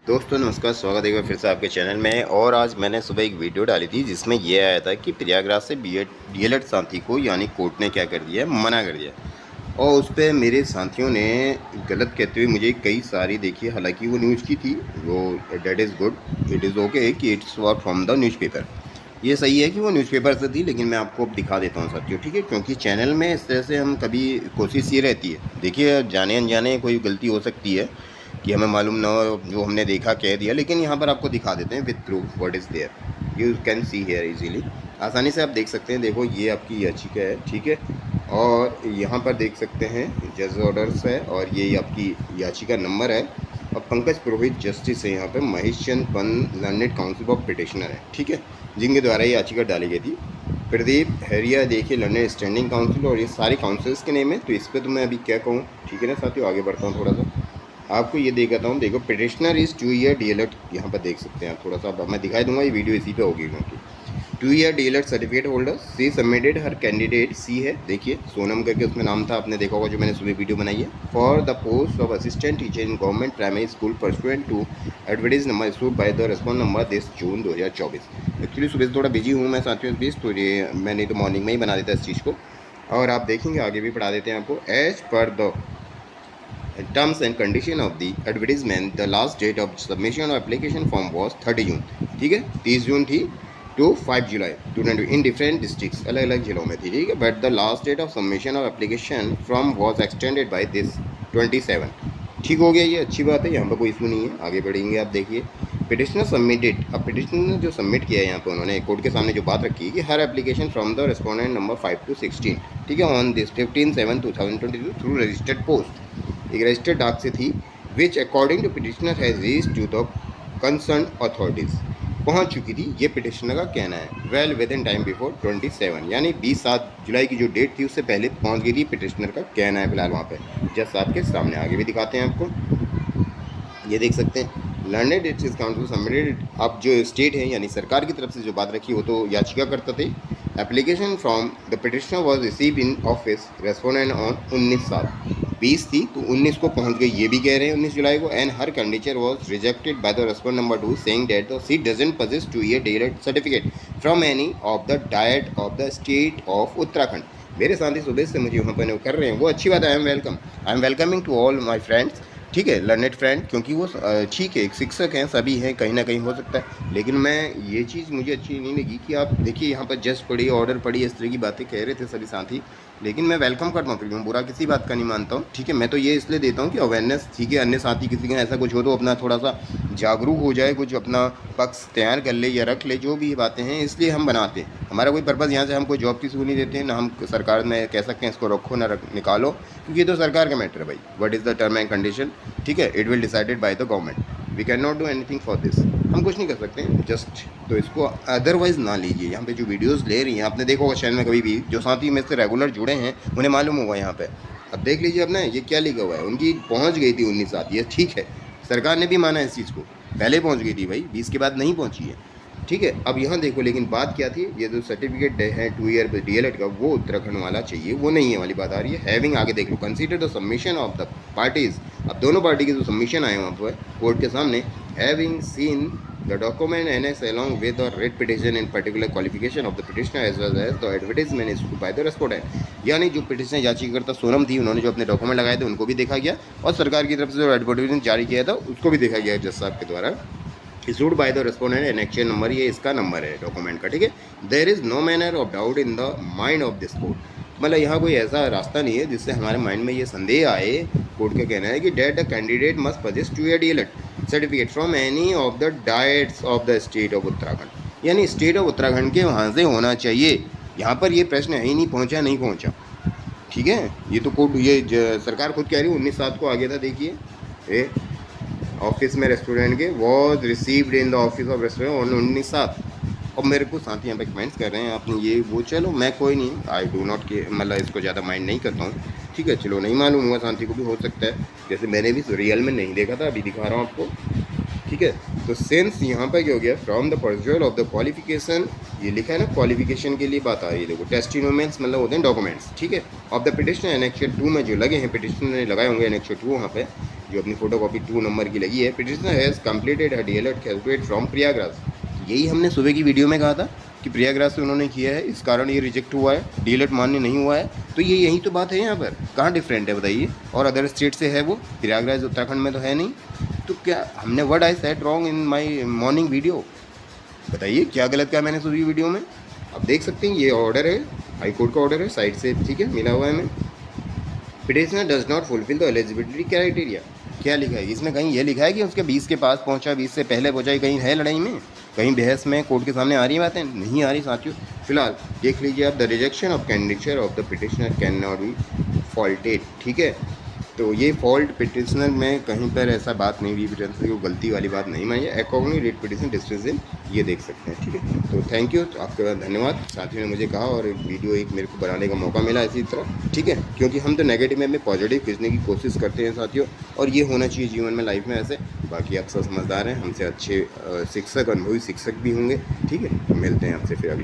दोस्तों नमस्कार, स्वागत है एक बार फिर से आपके चैनल में। और आज मैंने सुबह एक वीडियो डाली थी जिसमें ये आया था कि प्रयागराज से डीएलएड साथी को यानी कोर्ट ने क्या कर दिया है, मना कर दिया। और उस पर मेरे साथियों ने गलत कहते हुए मुझे कई सारी देखी, हालांकि वो न्यूज़ की थी, वो date is good, it is okay कि it's what from the newspaper. ये सही है कि वो न्यूज़पेपर से थी, लेकिन मैं आपको अब दिखा देता हूँ साथियों, ठीक है। क्योंकि चैनल में इस तरह से हम कभी कोशिश ये रहती है, देखिए जाने अनजाने कोई गलती हो सकती है कि हमें मालूम ना हो, जो हमने देखा कह दिया, लेकिन यहाँ पर आपको दिखा देते हैं with proof what is there. You can see here easily, आसानी से आप देख सकते हैं। देखो ये आपकी याचिका है, ठीक है। और यहाँ पर देख सकते हैं जज ऑर्डर्स है, और ये आपकी याचिका नंबर है। और पंकज पुरोहित जस्टिस है यहाँ पे, Mahesh Chand Pant learned counsel of petitioner है, ठीक है, जिनके द्वारा ये याचिका डाली गई थी। प्रदीप हेरिया देखिए लर्नेड स्टैंडिंग काउंसिल, और ये सारे काउंसिल्स के नेम है। तो इस पर तो मैं अभी क्या कहूँ, ठीक है ना साथियों। आगे बढ़ता हूँ थोड़ा सा, आपको ये दिखाता हूँ। देखो पिटिशनर इज़ 2 ईयर डीएलएड, यहाँ पर देख सकते हैं आप। थोड़ा सा मैं दिखाई दूंगा, ये वीडियो इसी पे होगी क्योंकि 2 ईयर डीएलएड सर्टिफिकेट होल्डर सी सबमिटेड हर कैंडिडेट, सी है देखिए, सोनम करके उसमें नाम था, आपने देखा होगा जो मैंने सुबह वीडियो बनाई है, for the post of assistant teacher in government primary school pursuant to advertise number issued by the response number this June 2024। Actually सुबह से थोड़ा बिजी हूँ मैं साथियों इस बीच, तो ये मैंने तो मॉर्निंग में ही बना देता इस चीज़ को। और आप देखेंगे आगे भी पढ़ा देते हैं आपको। As per the terms and condition of the advertisement, the last date of submission of application form was 30 June, ठीक है। 30 जून थी to 5 July 2020 in different districts, अलग अलग जिलों में थी, ठीक है। But the last date of submission of application from was extended by this 27, ठीक हो गया। ये अच्छी बात है, यहाँ पर कोई इशू नहीं है। आगे बढ़ेंगे, आप देखिए पिटिशनर सबमिटेड। अब पिटिशनर ने जो सबमिट किया है यहाँ पे, उन्होंने कोर्ट के सामने जो बात रखी है कि हर application from the respondent number 5 to 16, ठीक है, on this 15/7/2022 through registered post, एक रजिस्टर्ड डाक से थी, which according to petitioner has reached to the concern authorities, पहुंच चुकी थी, ये पिटिशनर का कहना है। Well within time before 27, यानी 27 जुलाई की जो डेट थी उससे पहले पहुंच गई थी, पिटिशनर का कहना है फिलहाल वहाँ पे। जस्ट आपके सामने आगे भी दिखाते हैं आपको, ये देख सकते हैं। लर्नेड इट्स काउंसिल सबमिटेड, अब जो स्टेट है यानी सरकार की तरफ से जो बात रखी वो तो याचिका करता थे। Application from the petitioner was receive in office respondent on 19/7/20 थी, तो 19 को पहुंच गई, ये भी कह रहे हैं 19 जुलाई को। एंड हर candidate was rejected by the respondent number 2 saying that the she doesn't possess 2 year DElEd certificate from any of the DIET of the state of Uttarakhand. मेरे साथी सुबह से मुझे वहाँ पर कर रहे हैं, वो अच्छी बात है। I am welcoming to all my friends, ठीक है, लर्नेड फ्रेंड, क्योंकि वो ठीक है, एक शिक्षक हैं, सभी हैं, कहीं ना कहीं हो सकता है। लेकिन मैं ये चीज़ मुझे अच्छी नहीं लगी कि आप देखिए यहाँ पर जस्ट पढ़ी, ऑर्डर पढ़ी, इस तरह की बातें कह रहे थे सभी साथी। लेकिन मैं वेलकम करता हूँ, फिर मैं बुरा किसी बात का नहीं मानता हूँ, ठीक है। मैं तो ये इसलिए देता हूँ कि अवेयरनेस, ठीक है, अन्य साथी किसी का ऐसा कुछ हो तो अपना थोड़ा सा जागरूक हो जाए, कुछ अपना पक्ष तैयार कर ले या रख ले, जो भी बातें हैं, इसलिए हम बनाते हैं। हमारा कोई पर्पज़ यहाँ से हम कोई जॉब की नहीं देते हैं, ना हम सरकार में कह सकते हैं इसको रखो ना निकालो, क्योंकि ये तो सरकार का मैटर है भाई। What is the term and condition, ठीक है, it will decided by the government, we can not do anything for this, हम कुछ नहीं कर सकते जस्ट। तो इसको अदरवाइज़ ना लीजिए। यहाँ पे जो वीडियोस ले रही हैं, आपने देखा होगा चैनल में, कभी भी जो साथी में से रेगुलर जुड़े हैं उन्हें मालूम होगा यहाँ पे। अब देख लीजिए अपने, ये क्या लिखा हुआ है, उनकी पहुँच गई थी 19/7, ये ठीक है, सरकार ने भी माना इस चीज़ को, पहले पहुँच गई थी भाई, 20 के बाद नहीं पहुँची है, ठीक है। अब यहाँ देखो, लेकिन बात क्या थी, ये जो सर्टिफिकेट है 2 ईयर डीएलएड का, वो उत्तराखंड वाला चाहिए, वो नहीं है वाली बात आ रही है। हैविंग, आगे देख लो, consider the submission of the parties. अब दोनों पार्टी के जो सबमिशन आए वहाँ पर कोर्ट के सामने, having seen the document NS along with the writ petition in particular qualification of the petitioner as well as the advertisement issued by the respondent, यानी जो पिटिशन याचिकाकर्ता सोनम थी, उन्होंने जो अपने डॉक्यूमेंट लगाए थे उनको भी देखा गया, और सरकार की तरफ से जो एडवर्टाइजमेंट जारी किया था उसको भी देखा गया जज साहब के द्वारा। Issued by the respondent annexation number, ये इसका नंबर है डॉक्यूमेंट का, ठीक है। There is no manner of doubt in the mind of this court, मतलब यहाँ कोई ऐसा रास्ता नहीं है जिससे हमारे माइंड में ये संदेह आए। कोर्ट का कहना है कि that the candidate must possess 2 year DElEd certificate from any of the DIETs of the state of Uttarakhand, यानी स्टेट ऑफ उत्तराखंड के वहाँ से होना चाहिए। यहाँ पर ये प्रश्न है ही नहीं, पहुँचा नहीं पहुँचा, ठीक है। ये तो कोर्ट, ये सरकार खुद कह रही है 19/7 को आ गया था, देखिए ऑफिस में रेस्टोरेंट के, was received in the office of restaurant on 19/7। और मेरे को साथ यहाँ पे कमेंट्स कर रहे हैं आपने ये वो, चलो मैं कोई नहीं, आई डू नॉट के मतलब इसको ज़्यादा माइंड नहीं करता हूँ, ठीक है। चलो नहीं मालूम हुआ, शांति को भी हो सकता है, जैसे मैंने भी रियल में नहीं देखा था, अभी दिखा रहा हूँ आपको, ठीक है। तो सेंस यहाँ पर क्या हो गया, from the perusal of the qualification, ये लिखा है ना, क्वालिफिकेशन के लिए बात आ रही है, देखो टेस्टिमोनियल्स मतलब होते हैं डॉक्यूमेंट्स, ठीक है, ऑफ द पिटिशनर एनेक्शन 2 में जो लगे हैं, पिटिशनर ने लगाए होंगे एनेक्शन 2 वहाँ पे, जो अपनी फोटोकॉपी 2 नंबर की लगी है, petitioner has completed her DElEd calculate from Prayagraj. यही हमने सुबह की वीडियो में कहा था कि प्रयागराज से उन्होंने किया है, इस कारण ये रिजेक्ट हुआ है, डीएलएड मान्य नहीं हुआ है। तो ये यही तो बात है, यहाँ पर कहाँ डिफरेंट है बताइए। और अदर स्टेट से है वो, प्रयागराज उत्तराखंड में तो है नहीं। तो क्या हमने word I said wrong in my morning video, बताइए क्या गलत किया मैंने सुबह वीडियो में। आप देख सकते हैं ये ऑर्डर है, हाई कोर्ट का ऑर्डर है, साइड से ठीक है मिला हुआ है हमें। Petitioner does not fulfil the eligibility criteria. क्या लिखा है इसमें? कहीं ये लिखा है कि उसके 20 के पास पहुंचा, 20 से पहले पहुंचा, कहीं है लड़ाई में, कहीं बहस में कोर्ट के सामने आ रही बातें? नहीं आ रही साथियों। फिलहाल देख लीजिए आप, the rejection of candidature of the petitioner can not be faulted, ठीक है। तो ये फॉल्ट पिटिशनर में कहीं पर ऐसा बात नहीं हुई, पिटिशनर को गलती वाली बात नहीं मानी है। अकॉर्डिंग रेट पिटिशन डिस्ट्रिक्ट ये देख सकते हैं, ठीक है। तो थैंक यू, तो आपका धन्यवाद। साथियों ने मुझे कहा और वीडियो एक मेरे को बनाने का मौका मिला इसी तरह, ठीक है, क्योंकि हम तो नेगेटिव में पॉजिटिव खींचने की कोशिश करते हैं साथियों, और ये होना चाहिए जीवन में, लाइफ में ऐसे। बाकी आप सब समझदार हैं, हमसे अच्छे शिक्षक, अनुभवी शिक्षक भी होंगे, ठीक है। मिलते हैं आपसे फिर अगले